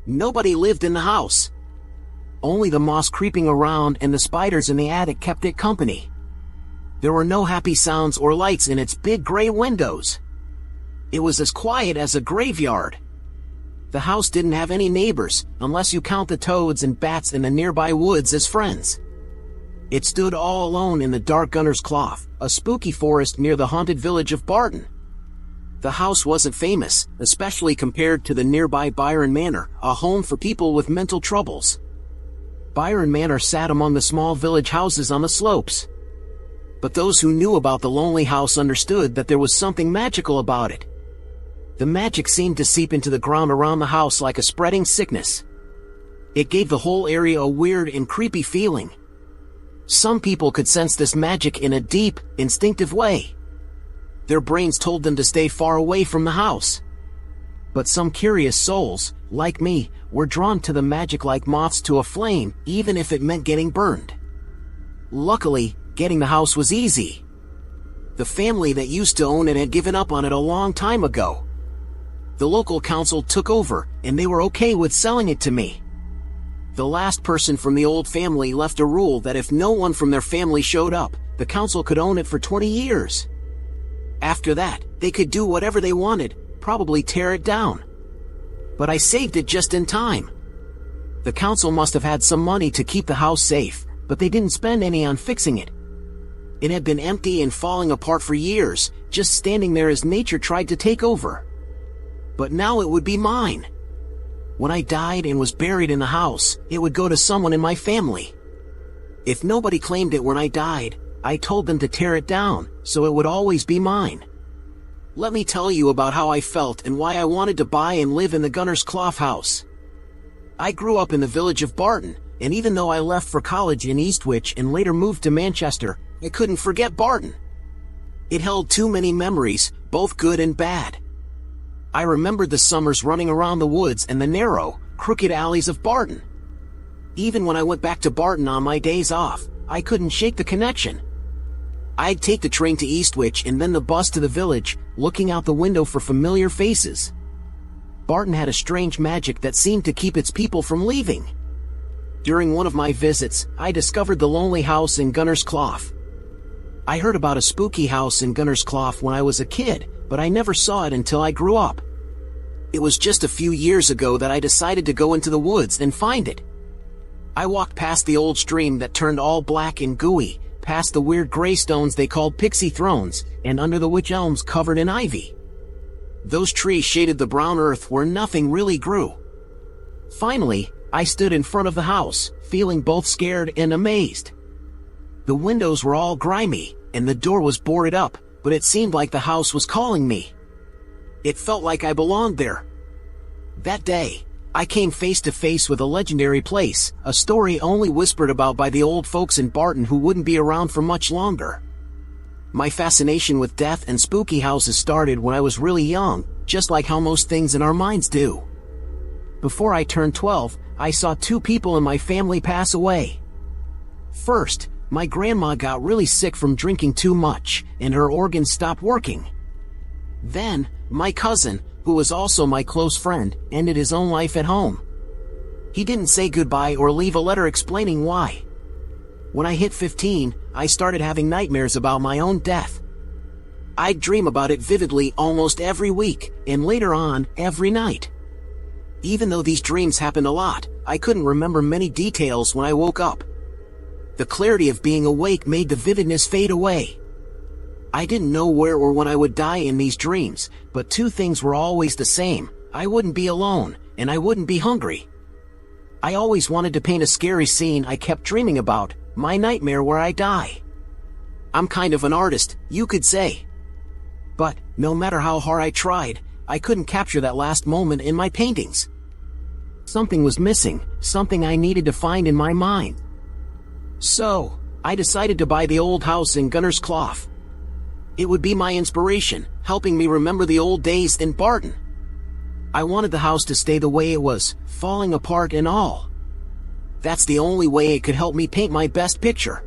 Nobody lived in the house. Only the moss creeping around and the spiders in the attic kept it company. There were no happy sounds or lights in its big gray windows. It was as quiet as a graveyard. The house didn't have any neighbors, unless you count the toads and bats in the nearby woods as friends. It stood all alone in the dark Gunner's Clough, a spooky forest near the haunted village of Barton. The house wasn't famous, especially compared to the nearby Byron Manor, a home for people with mental troubles. Byron Manor sat among the small village houses on the slopes. But those who knew about the lonely house understood that there was something magical about it. The magic seemed to seep into the ground around the house like a spreading sickness. It gave the whole area a weird and creepy feeling. Some people could sense this magic in a deep, instinctive way. Their brains told them to stay far away from the house. But some curious souls, like me, were drawn to the magic like moths to a flame, even if it meant getting burned. Luckily, getting the house was easy. The family that used to own it had given up on it a long time ago. The local council took over, and they were okay with selling it to me. The last person from the old family left a rule that if no one from their family showed up, the council could own it for 20 years. After that, they could do whatever they wanted, probably tear it down. But I saved it just in time. The council must have had some money to keep the house safe, but they didn't spend any on fixing it. It had been empty and falling apart for years, just standing there as nature tried to take over. But now it would be mine. When I died and was buried in the house, it would go to someone in my family. If nobody claimed it when I died, I told them to tear it down, so it would always be mine. Let me tell you about how I felt and why I wanted to buy and live in the Gunner's Clough house. I grew up in the village of Barton, and even though I left for college in Eastwich and later moved to Manchester, I couldn't forget Barton. It held too many memories, both good and bad. I remembered the summers running around the woods and the narrow, crooked alleys of Barton. Even when I went back to Barton on my days off, I couldn't shake the connection. I'd take the train to Eastwich and then the bus to the village, looking out the window for familiar faces. Barton had a strange magic that seemed to keep its people from leaving. During one of my visits, I discovered the lonely house in Gunner's Clough. I heard about a spooky house in Gunner's Clough when I was a kid, but I never saw it until I grew up. It was just a few years ago that I decided to go into the woods and find it. I walked past the old stream that turned all black and gooey, past the weird gray stones they called pixie thrones, and under the wych elms covered in ivy. Those trees shaded the brown earth where nothing really grew. Finally, I stood in front of the house, feeling both scared and amazed. The windows were all grimy, and the door was boarded up, but it seemed like the house was calling me. It felt like I belonged there. That day, I came face to face with a legendary place, a story only whispered about by the old folks in Barton who wouldn't be around for much longer. My fascination with death and spooky houses started when I was really young, just like how most things in our minds do. Before I turned 12, I saw two people in my family pass away. First, my grandma got really sick from drinking too much, and her organs stopped working. Then, my cousin, who was also my close friend, ended his own life at home. He didn't say goodbye or leave a letter explaining why. When I hit 15, I started having nightmares about my own death. I'd dream about it vividly almost every week, and later on, every night. Even though these dreams happened a lot, I couldn't remember many details when I woke up. The clarity of being awake made the vividness fade away. I didn't know where or when I would die in these dreams, but two things were always the same: I wouldn't be alone, and I wouldn't be hungry. I always wanted to paint a scary scene I kept dreaming about, my nightmare where I die. I'm kind of an artist, you could say. But, no matter how hard I tried, I couldn't capture that last moment in my paintings. Something was missing, something I needed to find in my mind. So, I decided to buy the old house in Gunner's Clough. It would be my inspiration, helping me remember the old days in Barton. I wanted the house to stay the way it was, falling apart and all. That's the only way it could help me paint my best picture.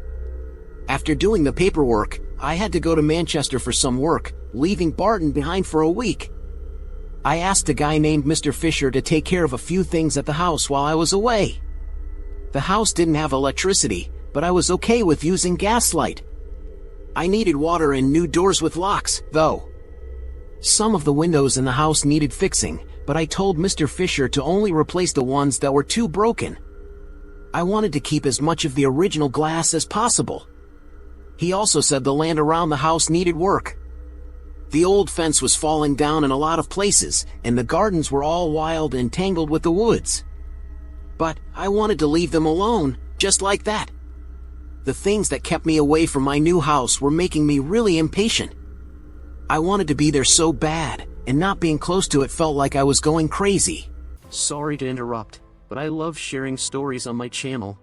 After doing the paperwork, I had to go to Manchester for some work, leaving Barton behind for a week. I asked a guy named Mr. Fisher to take care of a few things at the house while I was away. The house didn't have electricity, but I was okay with using gaslight. I needed water and new doors with locks, though. Some of the windows in the house needed fixing, but I told Mr. Fisher to only replace the ones that were too broken. I wanted to keep as much of the original glass as possible. He also said the land around the house needed work. The old fence was falling down in a lot of places, and the gardens were all wild and tangled with the woods. But I wanted to leave them alone, just like that. The things that kept me away from my new house were making me really impatient. I wanted to be there so bad, and not being close to it felt like I was going crazy. Sorry to interrupt, but I love sharing stories on my channel.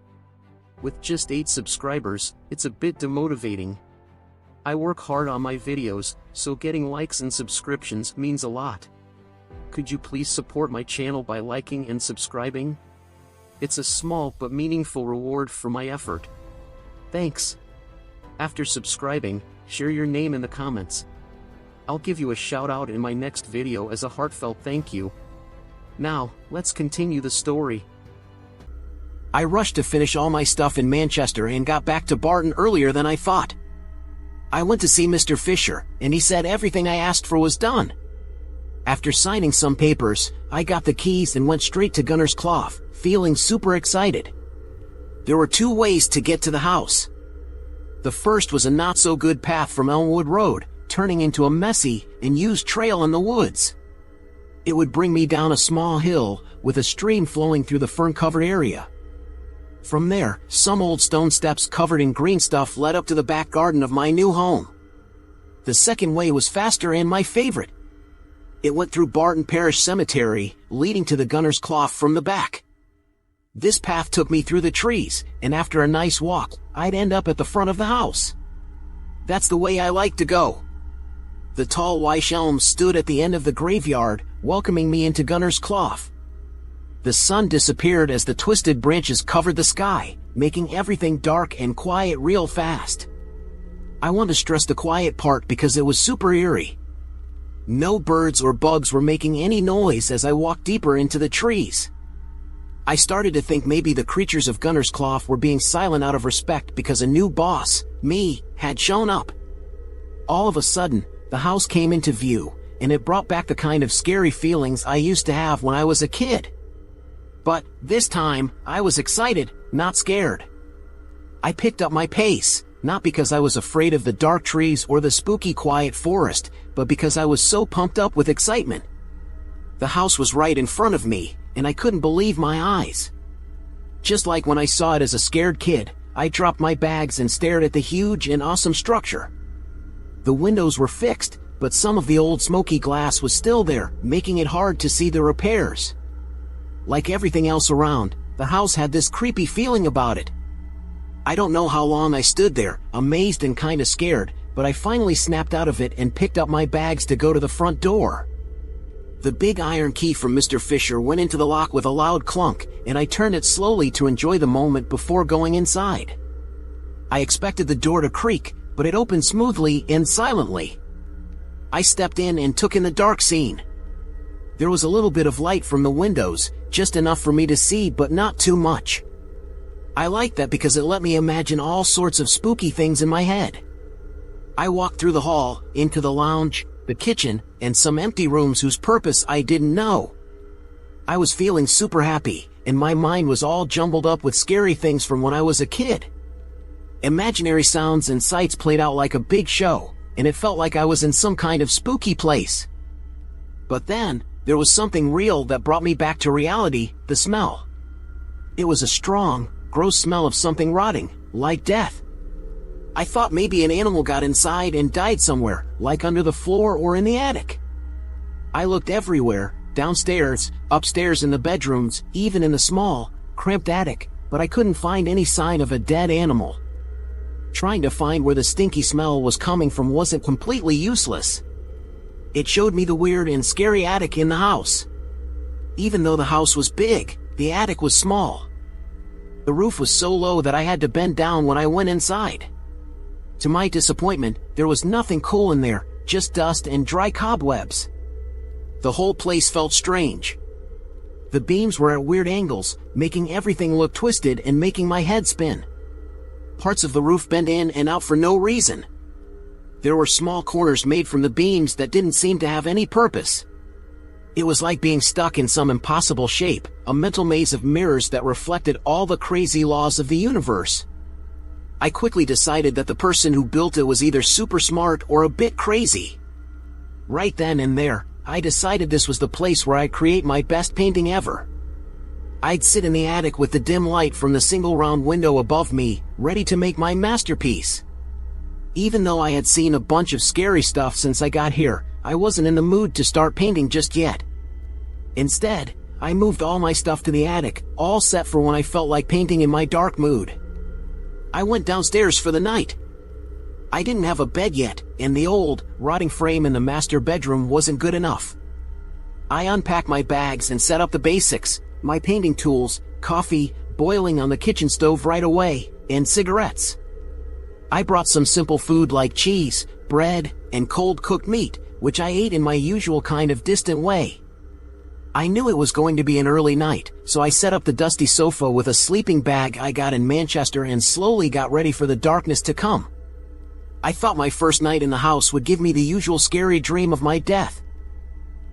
With just 8 subscribers, it's a bit demotivating. I work hard on my videos, so getting likes and subscriptions means a lot. Could you please support my channel by liking and subscribing? It's a small but meaningful reward for my effort. Thanks. After subscribing, share your name in the comments. I'll give you a shout out in my next video as a heartfelt thank you. Now, let's continue the story. I rushed to finish all my stuff in Manchester and got back to Barton earlier than I thought. I went to see Mr. Fisher, and he said everything I asked for was done. After signing some papers, I got the keys and went straight to Gunner's Clough, feeling super excited. There were 2 ways to get to the house. The first was a not-so-good path from Elmwood Road, turning into a messy and used trail in the woods. It would bring me down a small hill, with a stream flowing through the fern-covered area. From there, some old stone steps covered in green stuff led up to the back garden of my new home. The second way was faster and my favorite. It went through Barton Parish Cemetery, leading to the Gunner's Clough from the back. This path took me through the trees, and after a nice walk, I'd end up at the front of the house. That's the way I like to go. The tall wych elms stood at the end of the graveyard, welcoming me into Gunner's Clough. The sun disappeared as the twisted branches covered the sky, making everything dark and quiet real fast. I want to stress the quiet part because it was super eerie. No birds or bugs were making any noise as I walked deeper into the trees. I started to think maybe the creatures of Gunner's Clough were being silent out of respect because a new boss, me, had shown up. All of a sudden, the house came into view, and it brought back the kind of scary feelings I used to have when I was a kid. But this time, I was excited, not scared. I picked up my pace, not because I was afraid of the dark trees or the spooky quiet forest, but because I was so pumped up with excitement. The house was right in front of me, and I couldn't believe my eyes. Just like when I saw it as a scared kid, I dropped my bags and stared at the huge and awesome structure. The windows were fixed, but some of the old smoky glass was still there, making it hard to see the repairs. Like everything else around, the house had this creepy feeling about it. I don't know how long I stood there, amazed and kinda scared, but I finally snapped out of it and picked up my bags to go to the front door. The big iron key from Mr. Fisher went into the lock with a loud clunk, and I turned it slowly to enjoy the moment before going inside. I expected the door to creak, but it opened smoothly and silently. I stepped in and took in the dark scene. There was a little bit of light from the windows, just enough for me to see but not too much. I liked that because it let me imagine all sorts of spooky things in my head. I walked through the hall, into the lounge, the kitchen, and some empty rooms whose purpose I didn't know. I was feeling super happy, and my mind was all jumbled up with scary things from when I was a kid. Imaginary sounds and sights played out like a big show, and it felt like I was in some kind of spooky place. But then, there was something real that brought me back to reality, the smell. It was a strong, gross smell of something rotting, like death. I thought maybe an animal got inside and died somewhere, like under the floor or in the attic. I looked everywhere, downstairs, upstairs in the bedrooms, even in the small, cramped attic, but I couldn't find any sign of a dead animal. Trying to find where the stinky smell was coming from wasn't completely useless. It showed me the weird and scary attic in the house. Even though the house was big, the attic was small. The roof was so low that I had to bend down when I went inside. To my disappointment, there was nothing cool in there, just dust and dry cobwebs. The whole place felt strange. The beams were at weird angles, making everything look twisted and making my head spin. Parts of the roof bent in and out for no reason. There were small corners made from the beams that didn't seem to have any purpose. It was like being stuck in some impossible shape, a mental maze of mirrors that reflected all the crazy laws of the universe. I quickly decided that the person who built it was either super smart or a bit crazy. Right then and there, I decided this was the place where I'd create my best painting ever. I'd sit in the attic with the dim light from the single round window above me, ready to make my masterpiece. Even though I had seen a bunch of scary stuff since I got here, I wasn't in the mood to start painting just yet. Instead, I moved all my stuff to the attic, all set for when I felt like painting in my dark mood. I went downstairs for the night. I didn't have a bed yet, and the old, rotting frame in the master bedroom wasn't good enough. I unpacked my bags and set up the basics, my painting tools, coffee, boiling on the kitchen stove right away, and cigarettes. I brought some simple food like cheese, bread, and cold cooked meat, which I ate in my usual kind of distant way. I knew it was going to be an early night, so I set up the dusty sofa with a sleeping bag I got in Manchester and slowly got ready for the darkness to come. I thought my first night in the house would give me the usual scary dream of my death.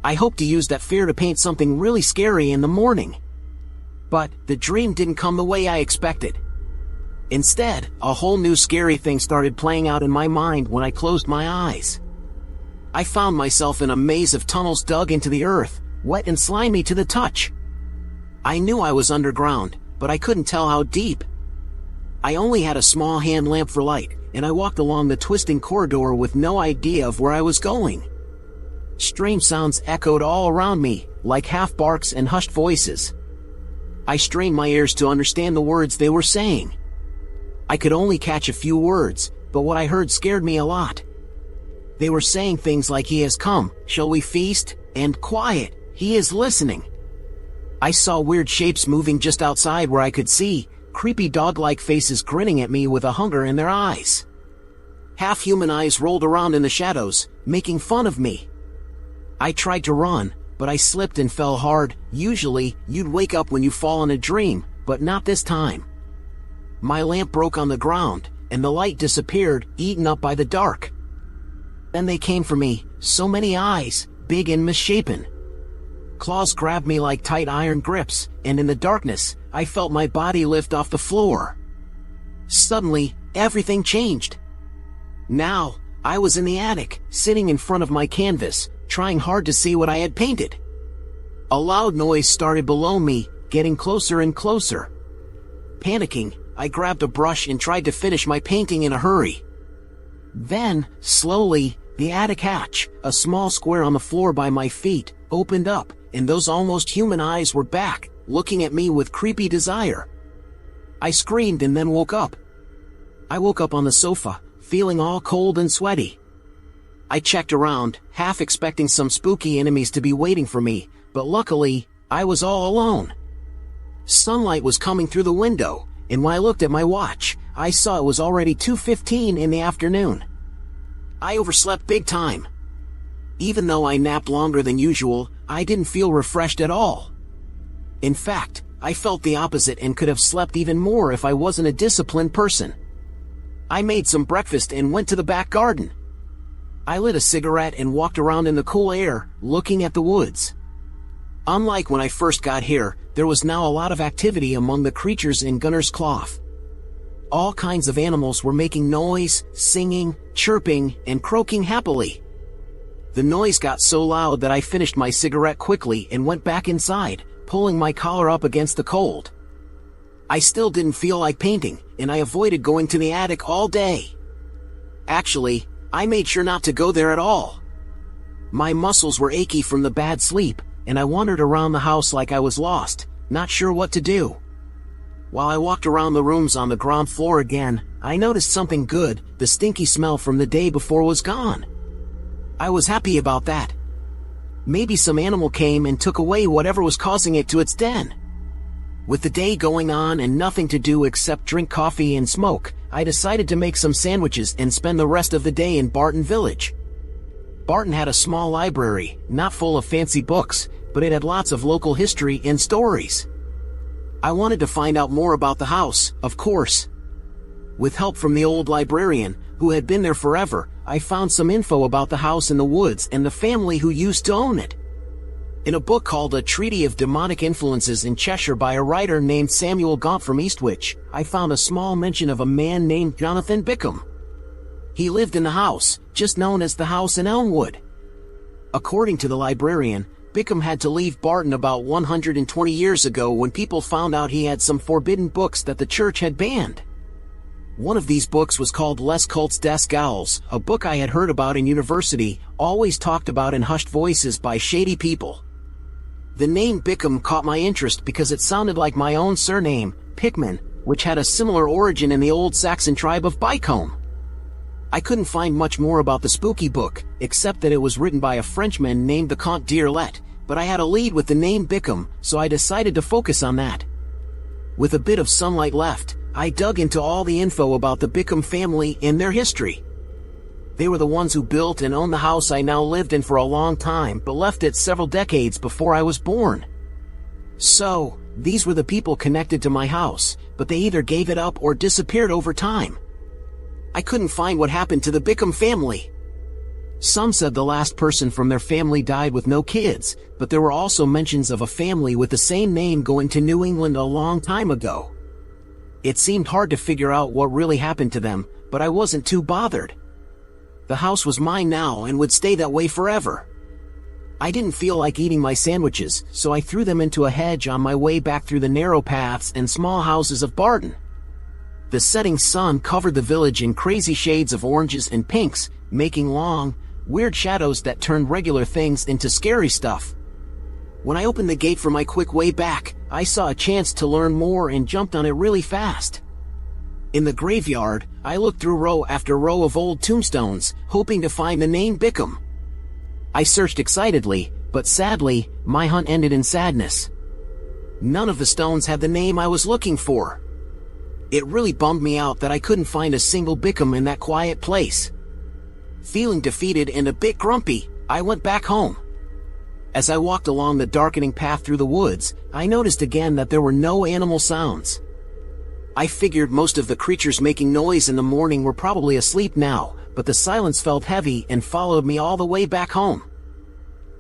I hoped to use that fear to paint something really scary in the morning. But the dream didn't come the way I expected. Instead, a whole new scary thing started playing out in my mind when I closed my eyes. I found myself in a maze of tunnels dug into the earth, wet and slimy to the touch. I knew I was underground, but I couldn't tell how deep. I only had a small hand lamp for light, and I walked along the twisting corridor with no idea of where I was going. Strange sounds echoed all around me, like half barks and hushed voices. I strained my ears to understand the words they were saying. I could only catch a few words, but what I heard scared me a lot. They were saying things like, "He has come, shall we feast?" and "Quiet, he is listening." I saw weird shapes moving just outside where I could see, creepy dog-like faces grinning at me with a hunger in their eyes. Half-human eyes rolled around in the shadows, making fun of me. I tried to run, but I slipped and fell hard. Usually, you'd wake up when you fall in a dream, but not this time. My lamp broke on the ground, and the light disappeared, eaten up by the dark. Then they came for me, so many eyes, big and misshapen. Claws grabbed me like tight iron grips, and in the darkness, I felt my body lift off the floor. Suddenly, everything changed. Now, I was in the attic, sitting in front of my canvas, trying hard to see what I had painted. A loud noise started below me, getting closer and closer. Panicking, I grabbed a brush and tried to finish my painting in a hurry. Then, slowly, the attic hatch, a small square on the floor by my feet, opened up, and those almost human eyes were back, looking at me with creepy desire. I screamed and then woke up. I woke up on the sofa, feeling all cold and sweaty. I checked around, half expecting some spooky enemies to be waiting for me, but luckily, I was all alone. Sunlight was coming through the window, and when I looked at my watch, I saw it was already 2:15 in the afternoon. I overslept big time. Even though I napped longer than usual, I didn't feel refreshed at all. In fact, I felt the opposite and could have slept even more if I wasn't a disciplined person. I made some breakfast and went to the back garden. I lit a cigarette and walked around in the cool air, looking at the woods. Unlike when I first got here, there was now a lot of activity among the creatures in Gunner's Cloth. All kinds of animals were making noise, singing, chirping, and croaking happily. The noise got so loud that I finished my cigarette quickly and went back inside, pulling my collar up against the cold. I still didn't feel like painting, and I avoided going to the attic all day. Actually, I made sure not to go there at all. My muscles were achy from the bad sleep, and I wandered around the house like I was lost, not sure what to do. While I walked around the rooms on the ground floor again, I noticed something good. The stinky smell from the day before was gone. I was happy about that. Maybe some animal came and took away whatever was causing it to its den. With the day going on and nothing to do except drink coffee and smoke, I decided to make some sandwiches and spend the rest of the day in Barton Village. Barton had a small library, not full of fancy books, but it had lots of local history and stories. I wanted to find out more about the house, of course. With help from the old librarian, who had been there forever, I found some info about the house in the woods and the family who used to own it. In a book called A Treaty of Demonic Influences in Cheshire by a writer named Samuel Gaunt from Eastwich, I found a small mention of a man named Jonathan Bickham. He lived in the house, just known as the house in Elmwood. According to the librarian, Bickham had to leave Barton about 120 years ago when people found out he had some forbidden books that the church had banned. One of these books was called Les Cultes des Scowls, a book I had heard about in university, always talked about in hushed voices by shady people. The name Bickham caught my interest because it sounded like my own surname, Pickman, which had a similar origin in the old Saxon tribe of Bicombe. I couldn't find much more about the spooky book, except that it was written by a Frenchman named the Comte d'Irlet, but I had a lead with the name Bickham, so I decided to focus on that. With a bit of sunlight left, I dug into all the info about the Bickham family and their history. They were the ones who built and owned the house I now lived in for a long time, but left it several decades before I was born. So, these were the people connected to my house, but they either gave it up or disappeared over time. I couldn't find what happened to the Bickham family. Some said the last person from their family died with no kids, but there were also mentions of a family with the same name going to New England a long time ago. It seemed hard to figure out what really happened to them, but I wasn't too bothered. The house was mine now and would stay that way forever. I didn't feel like eating my sandwiches, so I threw them into a hedge on my way back through the narrow paths and small houses of Barton. The setting sun covered the village in crazy shades of oranges and pinks, making long, weird shadows that turned regular things into scary stuff. When I opened the gate for my quick way back, I saw a chance to learn more and jumped on it really fast. In the graveyard, I looked through row after row of old tombstones, hoping to find the name Bickham. I searched excitedly, but sadly, my hunt ended in sadness. None of the stones had the name I was looking for. It really bummed me out that I couldn't find a single Bickham in that quiet place. Feeling defeated and a bit grumpy, I went back home. As I walked along the darkening path through the woods, I noticed again that there were no animal sounds. I figured most of the creatures making noise in the morning were probably asleep now, but the silence felt heavy and followed me all the way back home.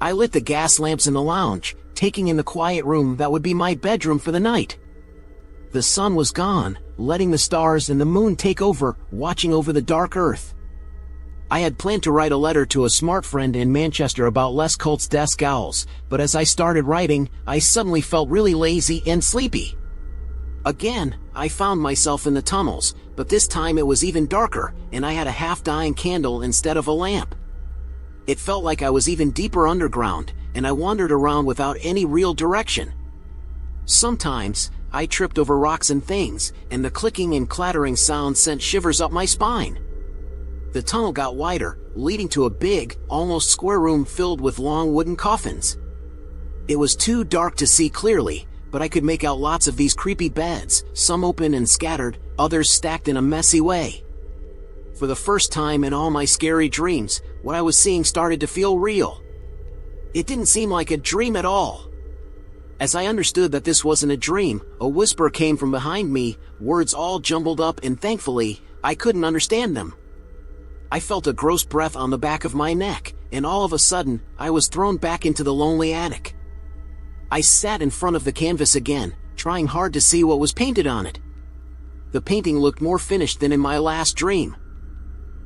I lit the gas lamps in the lounge, taking in the quiet room that would be my bedroom for the night. The sun was gone, letting the stars and the moon take over, watching over the dark earth. I had planned to write a letter to a smart friend in Manchester about Les Cultes des Scowls, but as I started writing, I suddenly felt really lazy and sleepy. Again, I found myself in the tunnels, but this time it was even darker, and I had a half-dying candle instead of a lamp. It felt like I was even deeper underground, and I wandered around without any real direction. Sometimes, I tripped over rocks and things, and the clicking and clattering sound sent shivers up my spine. The tunnel got wider, leading to a big, almost square room filled with long wooden coffins. It was too dark to see clearly, but I could make out lots of these creepy beds, some open and scattered, others stacked in a messy way. For the first time in all my scary dreams, what I was seeing started to feel real. It didn't seem like a dream at all. As I understood that this wasn't a dream, a whisper came from behind me, words all jumbled up, and thankfully, I couldn't understand them. I felt a gross breath on the back of my neck, and all of a sudden, I was thrown back into the lonely attic. I sat in front of the canvas again, trying hard to see what was painted on it. The painting looked more finished than in my last dream.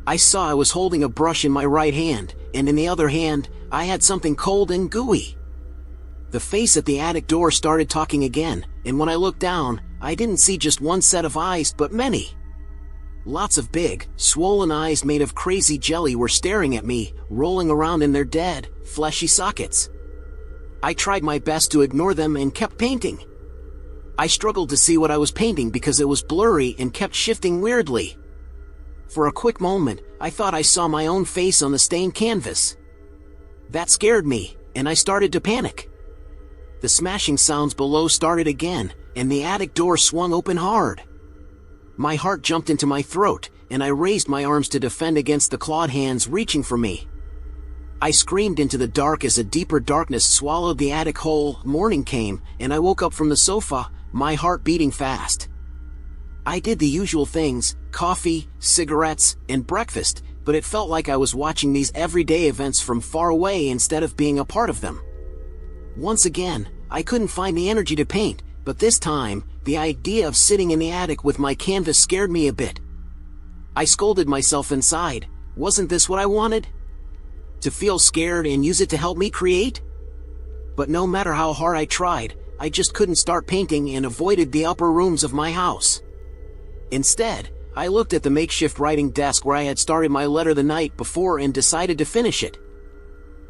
I saw I was holding a brush in my right hand, and in the other hand, I had something cold and gooey. The face at the attic door started talking again, and when I looked down, I didn't see just one set of eyes but many. Lots of big, swollen eyes made of crazy jelly were staring at me, rolling around in their dead, fleshy sockets. I tried my best to ignore them and kept painting. I struggled to see what I was painting because it was blurry and kept shifting weirdly. For a quick moment, I thought I saw my own face on the stained canvas. That scared me, and I started to panic. The smashing sounds below started again, and the attic door swung open hard. My heart jumped into my throat, and I raised my arms to defend against the clawed hands reaching for me. I screamed into the dark as a deeper darkness swallowed the attic whole. Morning came, and I woke up from the sofa, my heart beating fast. I did the usual things, coffee, cigarettes, and breakfast, but it felt like I was watching these everyday events from far away instead of being a part of them. Once again, I couldn't find the energy to paint, but this time, the idea of sitting in the attic with my canvas scared me a bit. I scolded myself inside. Wasn't this what I wanted? To feel scared and use it to help me create? But no matter how hard I tried, I just couldn't start painting and avoided the upper rooms of my house. Instead, I looked at the makeshift writing desk where I had started my letter the night before and decided to finish it.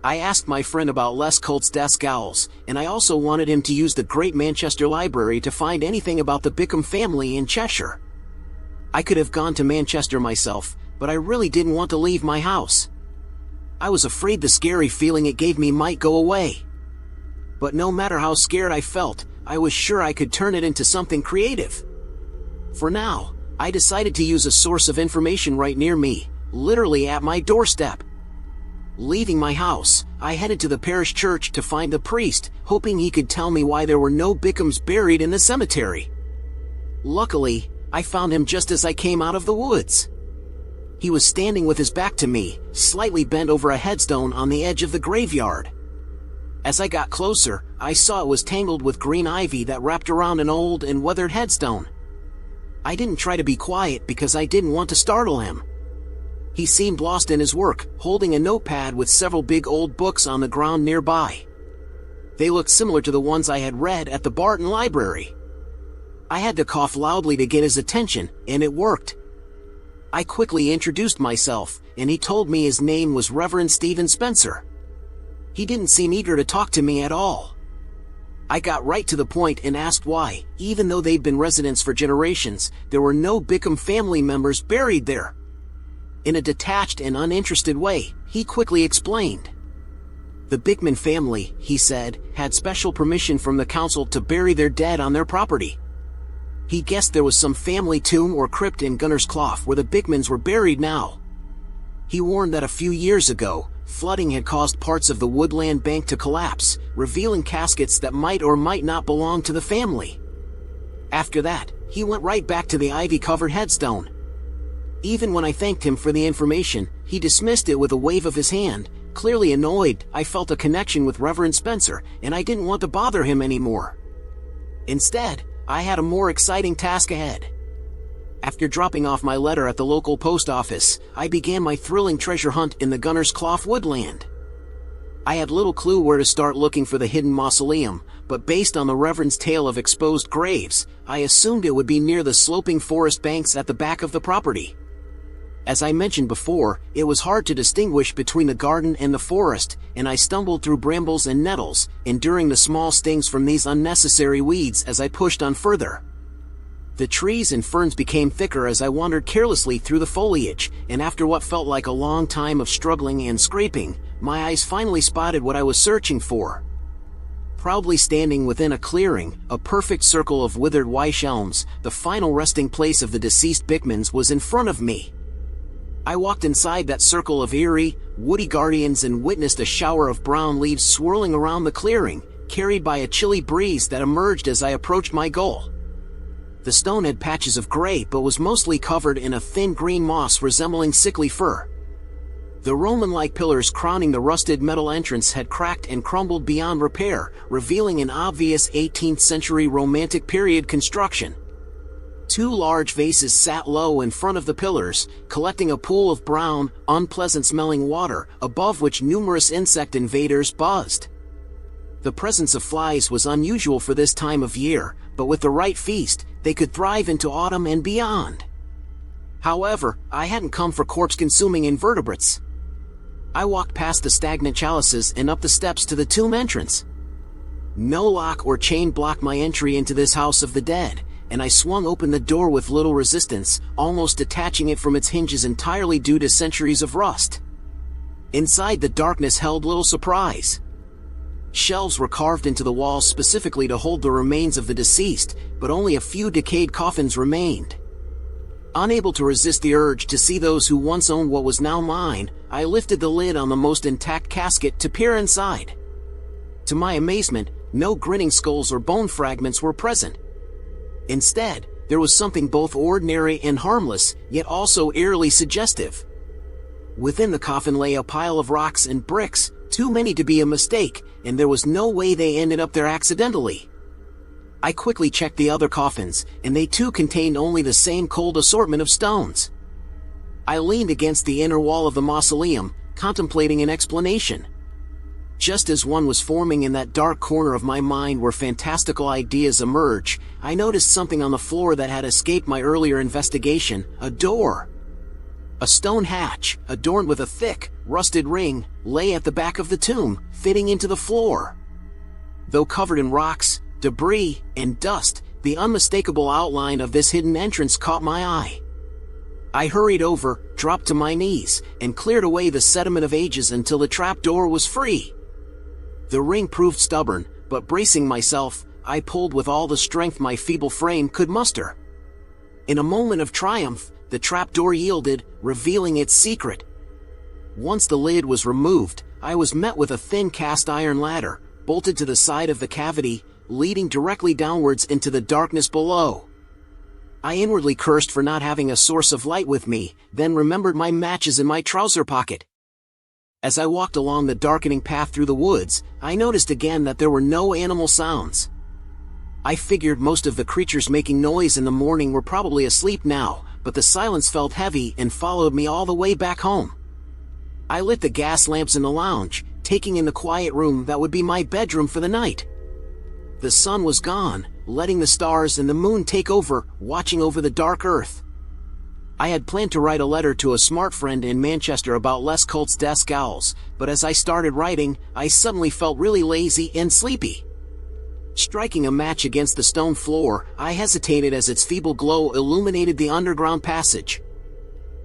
I asked my friend about Les Colt's desk owls, and I also wanted him to use the Great Manchester Library to find anything about the Bickham family in Cheshire. I could have gone to Manchester myself, but I really didn't want to leave my house. I was afraid the scary feeling it gave me might go away. But no matter how scared I felt, I was sure I could turn it into something creative. For now, I decided to use a source of information right near me, literally at my doorstep. Leaving my house, I headed to the parish church to find the priest, hoping he could tell me why there were no Bickhams buried in the cemetery. Luckily, I found him just as I came out of the woods. He was standing with his back to me, slightly bent over a headstone on the edge of the graveyard. As I got closer, I saw it was tangled with green ivy that wrapped around an old and weathered headstone. I didn't try to be quiet because I didn't want to startle him. He seemed lost in his work, holding a notepad with several big old books on the ground nearby. They looked similar to the ones I had read at the Barton Library. I had to cough loudly to get his attention, and it worked. I quickly introduced myself, and he told me his name was Reverend Stephen Spencer. He didn't seem eager to talk to me at all. I got right to the point and asked why, even though they'd been residents for generations, there were no Bickham family members buried there. In a detached and uninterested way, he quickly explained. The Bickman family, he said, had special permission from the council to bury their dead on their property. He guessed there was some family tomb or crypt in Gunner's Clough where the Bickmans were buried now. He warned that a few years ago, flooding had caused parts of the woodland bank to collapse, revealing caskets that might or might not belong to the family. After that, he went right back to the ivy-covered headstone. Even when I thanked him for the information, he dismissed it with a wave of his hand. Clearly annoyed, I felt a connection with Reverend Spencer, and I didn't want to bother him anymore. Instead, I had a more exciting task ahead. After dropping off my letter at the local post office, I began my thrilling treasure hunt in the Gunner's Clough woodland. I had little clue where to start looking for the hidden mausoleum, but based on the Reverend's tale of exposed graves, I assumed it would be near the sloping forest banks at the back of the property. As I mentioned before, it was hard to distinguish between the garden and the forest, and I stumbled through brambles and nettles, enduring the small stings from these unnecessary weeds as I pushed on further. The trees and ferns became thicker as I wandered carelessly through the foliage, and after what felt like a long time of struggling and scraping, my eyes finally spotted what I was searching for. Proudly standing within a clearing, a perfect circle of withered wych elms, the final resting place of the deceased Bickmans was in front of me. I walked inside that circle of eerie, woody guardians and witnessed a shower of brown leaves swirling around the clearing, carried by a chilly breeze that emerged as I approached my goal. The stone had patches of gray but was mostly covered in a thin green moss resembling sickly fur. The Roman-like pillars crowning the rusted metal entrance had cracked and crumbled beyond repair, revealing an obvious 18th century Romantic period construction. Two large vases sat low in front of the pillars, collecting a pool of brown, unpleasant-smelling water, above which numerous insect invaders buzzed. The presence of flies was unusual for this time of year, but with the right feast, they could thrive into autumn and beyond. However, I hadn't come for corpse-consuming invertebrates. I walked past the stagnant chalices and up the steps to the tomb entrance. No lock or chain blocked my entry into this house of the dead, and I swung open the door with little resistance, almost detaching it from its hinges entirely due to centuries of rust. Inside, the darkness held little surprise. Shelves were carved into the walls specifically to hold the remains of the deceased, but only a few decayed coffins remained. Unable to resist the urge to see those who once owned what was now mine, I lifted the lid on the most intact casket to peer inside. To my amazement, no grinning skulls or bone fragments were present. Instead, there was something both ordinary and harmless, yet also eerily suggestive. Within the coffin lay a pile of rocks and bricks, too many to be a mistake, and there was no way they ended up there accidentally. I quickly checked the other coffins, and they too contained only the same cold assortment of stones. I leaned against the inner wall of the mausoleum, contemplating an explanation. Just as one was forming in that dark corner of my mind where fantastical ideas emerge, I noticed something on the floor that had escaped my earlier investigation: a door. A stone hatch, adorned with a thick, rusted ring, lay at the back of the tomb, fitting into the floor. Though covered in rocks, debris, and dust, the unmistakable outline of this hidden entrance caught my eye. I hurried over, dropped to my knees, and cleared away the sediment of ages until the trapdoor was free. The ring proved stubborn, but bracing myself, I pulled with all the strength my feeble frame could muster. In a moment of triumph, the trapdoor yielded, revealing its secret. Once the lid was removed, I was met with a thin cast iron ladder, bolted to the side of the cavity, leading directly downwards into the darkness below. I inwardly cursed for not having a source of light with me, then remembered my matches in my trouser pocket. As I walked along the darkening path through the woods, I noticed again that there were no animal sounds. I figured most of the creatures making noise in the morning were probably asleep now, but the silence felt heavy and followed me all the way back home. I lit the gas lamps in the lounge, taking in the quiet room that would be my bedroom for the night. The sun was gone, letting the stars and the moon take over, watching over the dark earth. I had planned to write a letter to a smart friend in Manchester about Les Colt's desk owls, but as I started writing, I suddenly felt really lazy and sleepy. Striking a match against the stone floor, I hesitated as its feeble glow illuminated the underground passage.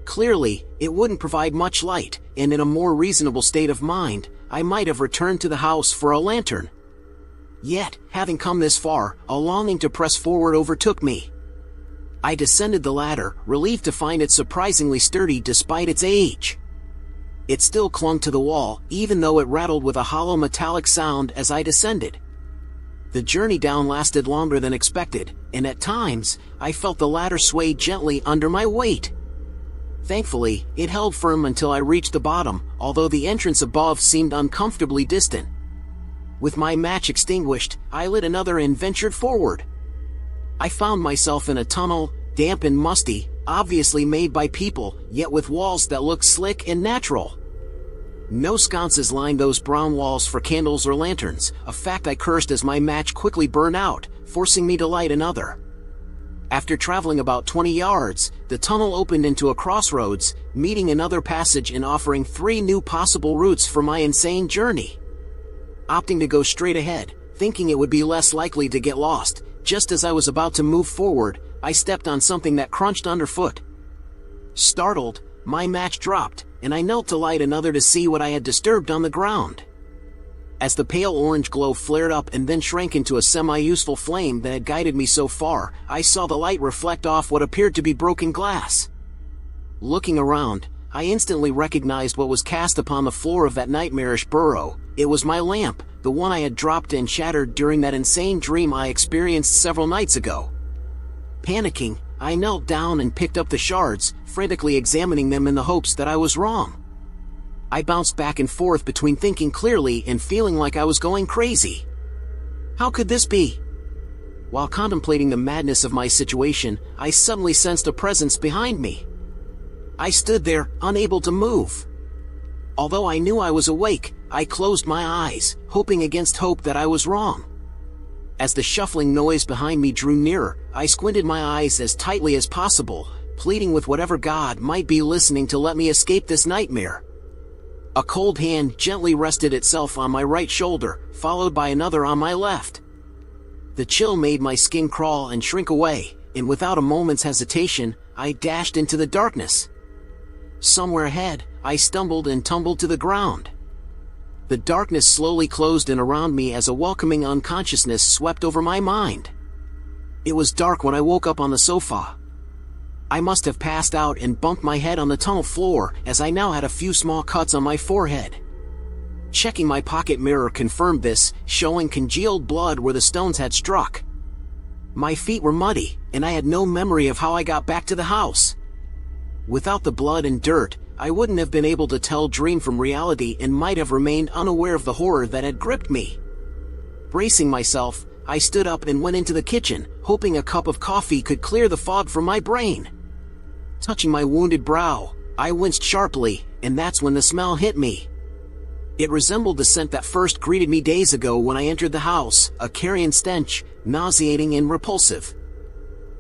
Clearly, it wouldn't provide much light, and in a more reasonable state of mind, I might have returned to the house for a lantern. Yet, having come this far, a longing to press forward overtook me. I descended the ladder, relieved to find it surprisingly sturdy despite its age. It still clung to the wall, even though it rattled with a hollow metallic sound as I descended. The journey down lasted longer than expected, and at times, I felt the ladder sway gently under my weight. Thankfully, it held firm until I reached the bottom, although the entrance above seemed uncomfortably distant. With my match extinguished, I lit another and ventured forward. I found myself in a tunnel, damp and musty, obviously made by people, yet with walls that looked slick and natural. No sconces lined those brown walls for candles or lanterns, a fact I cursed as my match quickly burned out, forcing me to light another. After traveling about 20 yards, the tunnel opened into a crossroads, meeting another passage and offering 3 new possible routes for my insane journey. Opting to go straight ahead, thinking it would be less likely to get lost, just as I was about to move forward, I stepped on something that crunched underfoot. Startled, my match dropped, and I knelt to light another to see what I had disturbed on the ground. As the pale orange glow flared up and then shrank into a semi-useful flame that had guided me so far, I saw the light reflect off what appeared to be broken glass. Looking around, I instantly recognized what was cast upon the floor of that nightmarish burrow. It was my lamp, the one I had dropped and shattered during that insane dream I experienced several nights ago. Panicking, I knelt down and picked up the shards, frantically examining them in the hopes that I was wrong. I bounced back and forth between thinking clearly and feeling like I was going crazy. How could this be? While contemplating the madness of my situation, I suddenly sensed a presence behind me. I stood there, unable to move. Although I knew I was awake, I closed my eyes, hoping against hope that I was wrong. As the shuffling noise behind me drew nearer, I squinted my eyes as tightly as possible, pleading with whatever God might be listening to let me escape this nightmare. A cold hand gently rested itself on my right shoulder, followed by another on my left. The chill made my skin crawl and shrink away, and without a moment's hesitation, I dashed into the darkness. Somewhere ahead, I stumbled and tumbled to the ground. The darkness slowly closed in around me as a welcoming unconsciousness swept over my mind. It was dark when I woke up on the sofa. I must have passed out and bumped my head on the tunnel floor, as I now had a few small cuts on my forehead. Checking my pocket mirror confirmed this, showing congealed blood where the stones had struck. My feet were muddy, and I had no memory of how I got back to the house. Without the blood and dirt, I wouldn't have been able to tell dream from reality and might have remained unaware of the horror that had gripped me. Bracing myself, I stood up and went into the kitchen, hoping a cup of coffee could clear the fog from my brain. Touching my wounded brow, I winced sharply, and that's when the smell hit me. It resembled the scent that first greeted me days ago when I entered the house, a carrion stench, nauseating and repulsive.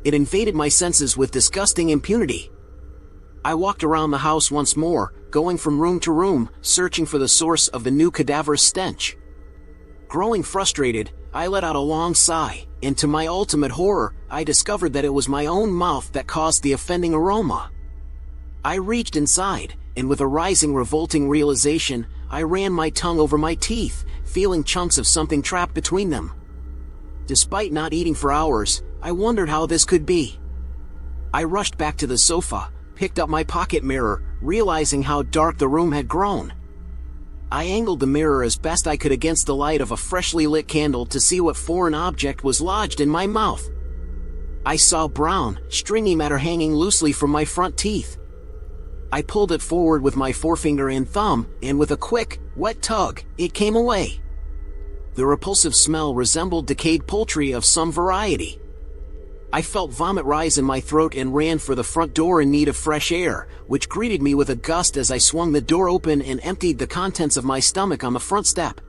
It invaded my senses with disgusting impunity. I walked around the house once more, going from room to room, searching for the source of the new cadaverous stench. Growing frustrated, I let out a long sigh, and to my ultimate horror, I discovered that it was my own mouth that caused the offending aroma. I reached inside, and with a rising revolting realization, I ran my tongue over my teeth, feeling chunks of something trapped between them. Despite not eating for hours, I wondered how this could be. I rushed back to the sofa, picked up my pocket mirror, realizing how dark the room had grown. I angled the mirror as best I could against the light of a freshly lit candle to see what foreign object was lodged in my mouth. I saw brown, stringy matter hanging loosely from my front teeth. I pulled it forward with my forefinger and thumb, and with a quick, wet tug, it came away. The repulsive smell resembled decayed poultry of some variety. I felt vomit rise in my throat and ran for the front door in need of fresh air, which greeted me with a gust as I swung the door open and emptied the contents of my stomach on the front step.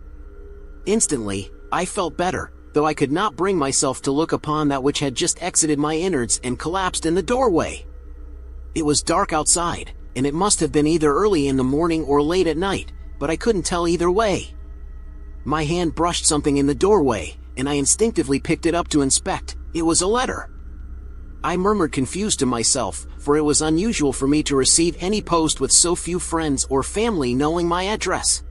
Instantly, I felt better, though I could not bring myself to look upon that which had just exited my innards and collapsed in the doorway. It was dark outside, and it must have been either early in the morning or late at night, but I couldn't tell either way. My hand brushed something in the doorway, and I instinctively picked it up to inspect. It was a letter. I murmured confused to myself, for it was unusual for me to receive any post with so few friends or family knowing my address.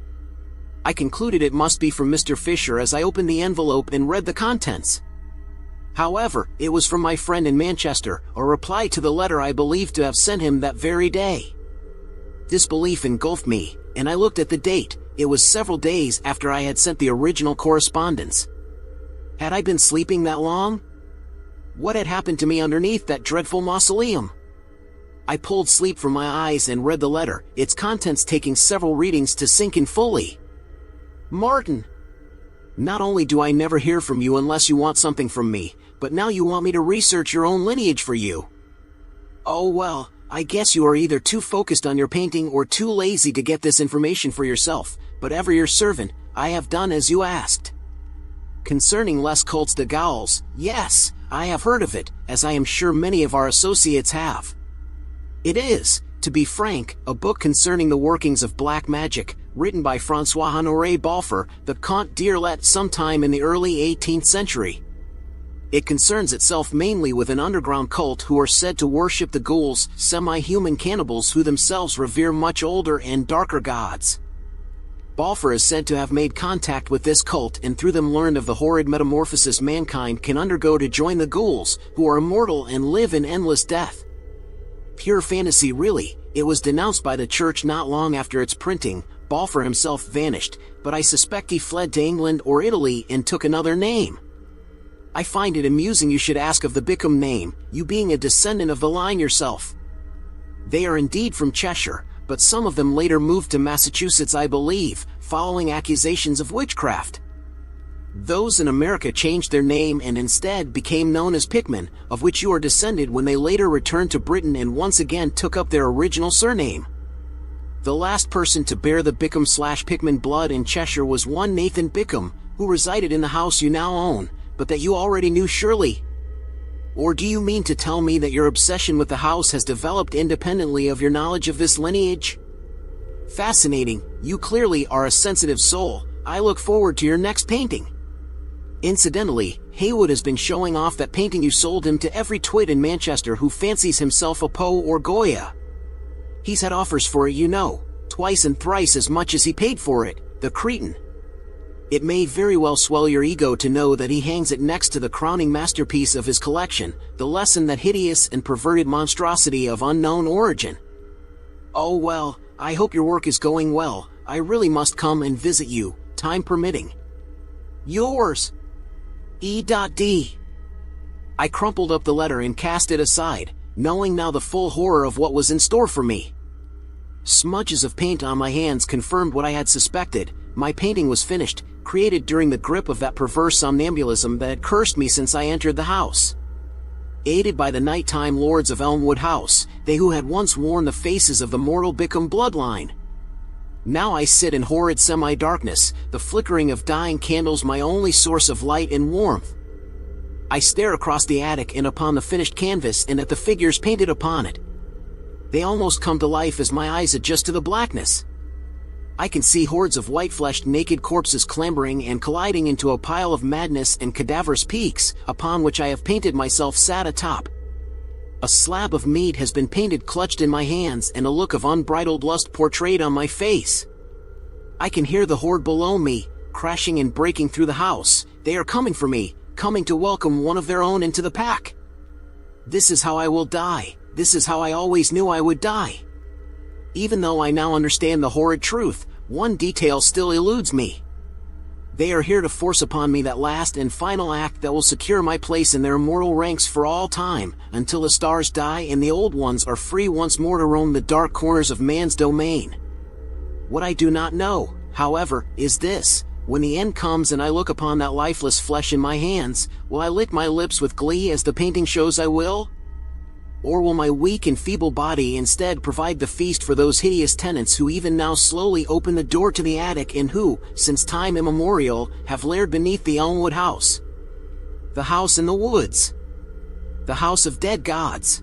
I concluded it must be from Mr. Fisher as I opened the envelope and read the contents. However, it was from my friend in Manchester, a reply to the letter I believed to have sent him that very day. Disbelief engulfed me, and I looked at the date. It was several days after I had sent the original correspondence. Had I been sleeping that long? What had happened to me underneath that dreadful mausoleum? I pulled sleep from my eyes and read the letter, its contents taking several readings to sink in fully. Martin, not only do I never hear from you unless you want something from me, but now you want me to research your own lineage for you. Oh well, I guess you are either too focused on your painting or too lazy to get this information for yourself, but ever your servant, I have done as you asked. Concerning Les Cultes de Gaules, yes, I have heard of it, as I am sure many of our associates have. It is, to be frank, a book concerning the workings of black magic, written by François-Honoré Balfour, the Comte d'Irlet sometime in the early 18th century. It concerns itself mainly with an underground cult who are said to worship the ghouls, semi-human cannibals who themselves revere much older and darker gods. Balfour is said to have made contact with this cult and through them learned of the horrid metamorphosis mankind can undergo to join the ghouls, who are immortal and live in endless death. Pure fantasy really. It was denounced by the church not long after its printing. Balfour himself vanished, but I suspect he fled to England or Italy and took another name. I find it amusing you should ask of the Bickham name, you being a descendant of the line yourself. They are indeed from Cheshire, but some of them later moved to Massachusetts, I believe, following accusations of witchcraft. Those in America changed their name and instead became known as Pickman, of which you are descended when they later returned to Britain and once again took up their original surname. The last person to bear the Bickham/Pickman blood in Cheshire was one Nathan Bickham, who resided in the house you now own, but that you already knew surely. Or do you mean to tell me that your obsession with the house has developed independently of your knowledge of this lineage? Fascinating, you clearly are a sensitive soul. I look forward to your next painting. Incidentally, Haywood has been showing off that painting you sold him to every twit in Manchester who fancies himself a Poe or Goya. He's had offers for it, you know, twice and thrice as much as he paid for it, the cretin. It may very well swell your ego to know that he hangs it next to the crowning masterpiece of his collection, the lesson that hideous and perverted monstrosity of unknown origin. Oh well, I hope your work is going well. I really must come and visit you, time permitting. Yours, E.D. I crumpled up the letter and cast it aside, knowing now the full horror of what was in store for me. Smudges of paint on my hands confirmed what I had suspected. My painting was finished, created during the grip of that perverse somnambulism that had cursed me since I entered the house. Aided by the nighttime lords of Elmwood House, they who had once worn the faces of the mortal Bickham bloodline. Now I sit in horrid semi-darkness, the flickering of dying candles my only source of light and warmth. I stare across the attic and upon the finished canvas and at the figures painted upon it. They almost come to life as my eyes adjust to the blackness. I can see hordes of white-fleshed naked corpses clambering and colliding into a pile of madness and cadaverous peaks, upon which I have painted myself sat atop. A slab of meat has been painted clutched in my hands and a look of unbridled lust portrayed on my face. I can hear the horde below me, crashing and breaking through the house. They are coming for me, coming to welcome one of their own into the pack. This is how I will die. This is how I always knew I would die. Even though I now understand the horrid truth, one detail still eludes me. They are here to force upon me that last and final act that will secure my place in their immortal ranks for all time, until the stars die and the old ones are free once more to roam the dark corners of man's domain. What I do not know, however, is this: when the end comes and I look upon that lifeless flesh in my hands, will I lick my lips with glee as the painting shows I will? Or will my weak and feeble body instead provide the feast for those hideous tenants who even now slowly open the door to the attic and who, since time immemorial, have laired beneath the Elmwood House? The house in the woods. The house of dead gods.